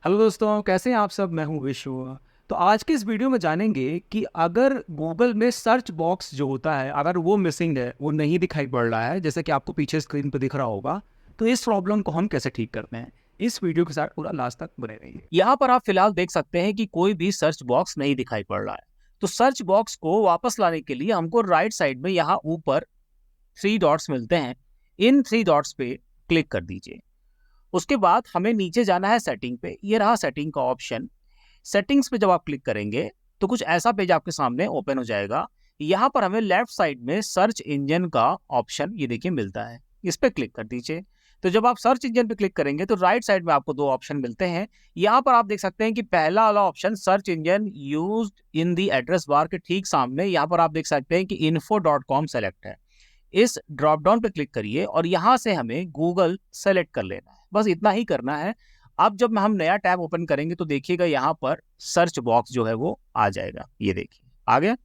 Hello दोस्तों, कैसे हैं आप सब। मैं हूं विश्व। तो आज के इस वीडियो में जानेंगे कि अगर गूगल में सर्च बॉक्स जो होता है, अगर वो मिसिंग है, वो नहीं दिखाई पड़ रहा है, जैसे कि आपको पीछे स्क्रीन पर दिख रहा होगा, तो इस प्रॉब्लम को हम कैसे ठीक करते हैं। इस वीडियो के साथ पूरा लास्ट तक बने रहिए। यहाँ पर आप फिलहाल देख सकते हैं कि कोई भी सर्च बॉक्स नहीं दिखाई पड़ रहा है। तो सर्च बॉक्स को वापस लाने के लिए हमको राइट साइड में यहाँ ऊपर थ्री डॉट्स मिलते हैं। इन थ्री डॉट्स पे क्लिक कर दीजिए। उसके बाद हमें नीचे जाना है सेटिंग पे। ये रहा सेटिंग का ऑप्शन। सेटिंग्स पे जब आप क्लिक करेंगे तो कुछ ऐसा पेज आपके सामने ओपन हो जाएगा। यहाँ पर हमें लेफ्ट साइड में सर्च इंजन का ऑप्शन ये देखिए मिलता है। इस पे क्लिक कर दीजिए। तो जब आप सर्च इंजन पे क्लिक करेंगे तो राइट साइड में आपको दो ऑप्शन मिलते हैं। यहाँ पर आप देख सकते हैं कि पहला वाला option search engine used in the address bar के ठीक सामने यहाँ पर आप देख सकते हैं कि info.com सेलेक्ट है। इस ड्रॉप डाउन पे क्लिक करिए और यहाँ से हमें गूगल सेलेक्ट कर लेना है। बस इतना ही करना है। अब जब हम नया टैब ओपन करेंगे तो देखिएगा यहाँ पर सर्च बॉक्स जो है वो आ जाएगा। ये देखिए आ गया।